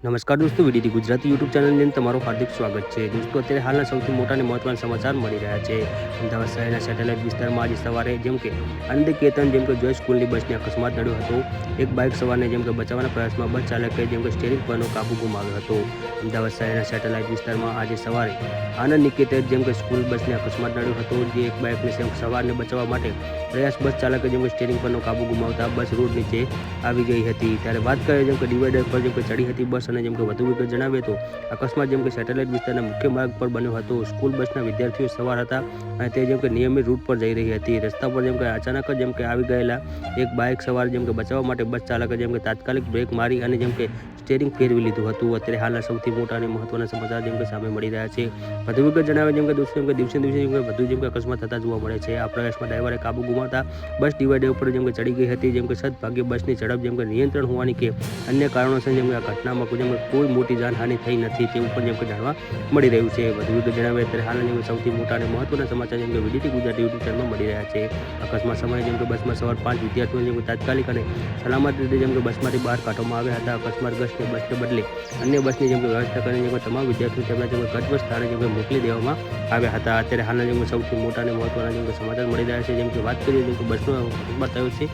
નમસ્કાર દોસ્તો, VDT Gujarati YouTube ચેનલની અંદર તમારું હાર્દિક સ્વાગત છે. દોસ્તો, અત્યારે હાલના સૌથી મોટા અને મહત્વના સમાચાર મળી રહ્યા છે. અમદાવાદ શહેરના સેટેલાઇટ વિસ્તારમાં આજે સવારે જેમ કે આનંદનિકેતન જોય સ્કૂલની બસને અકસ્માત નડ્યો હતો. એક બાઇક સવારને બચાવવાના પ્રયાસમાં બસ ચાલકે સ્ટીયરિંગ પરનો કાબુ ગુમાવ્યો હતો. અમદાવાદ શહેરના સેટેલાઇટ વિસ્તારમાં આજે સવારે આનંદનિકેતન સ્કૂલ બસને અકસ્માત નડ્યો હતો. જે એક બાઇકને સવારને બચાવવા માટે પ્રયાસ બસ ચાલકે સ્ટીયરિંગ પરનો કાબુ ગુમાવતા બસ રોડ નીચે આવી ગઈ હતી. ત્યારે વાત કરીએ ડિવાઈડર પર ચડી હતી બસ અને વધુ વિગત જણાવીએ તો અકસ્માત સેટેલાઇટ વિસ્તારના મુખ્ય માર્ગ પર બન્યો હતો. સ્કૂલ બસના વિદ્યાર્થીઓ સવાર હતા અને તે નિયમિત રૂટ પર જઈ રહી હતી. રસ્તા પર અચાનક આવી ગયેલા એક બાઇક સવાર બચાવવા માટે બસ ચાલકે તાત્કાલિક બ્રેક મારી અને સ્ટીયરિંગ ફેરવી લીધું હતું. અત્યારે હાલના સૌથી મોટા અને મહત્વના સમાચાર સામે મળી રહ્યા છે. વધુ વિગત જણાવે દોસ્તો દિવસે દિવસે વધુ અકસ્માત થતા જોવા મળે છે. આ પ્રયાસમાં ડ્રાઈવરે કાબુ ગુમાવતા બસ ડિવાઈડર ઉપર ચડી ગઈ હતી. સદભાગ્યે બસની ઝડપ નિયંત્રણ હોવાની કે અન્ય કારણોસર આ ઘટનામાં કોઈ મોટી જાનહાનિ થઈ નથી તેવું પણ જાણવા મળી રહ્યું છે. વધુ વિગત જણાવે અત્યારે હાલના સૌથી મોટા અને મહત્વના સમાચાર વીડીટી ગુજરાતી યુટ્યુબ ચેનલમાં મળી રહ્યા છે. અકસ્માત સમયે બસમાં સવાર 5 વિદ્યાર્થીઓને તાત્કાલિક અને સલામત રીતે બસમાંથી બહાર કાઢવામાં આવ્યા હતા. અકસ્માતગ્રસ્ત બસને બદલે અન્ય બસની વ્યવસ્થા કરીને તમામ વિદ્યાર્થીઓ તેમના ગંતવ્ય સ્થાને મોકલી દેવામાં આવ્યા હતા. અત્યારે હાલના સૌથી મોટા અને મહત્વના સમાચાર મળી રહ્યા છે. વાત કરીએ બસનો અકસ્માત થયો છે.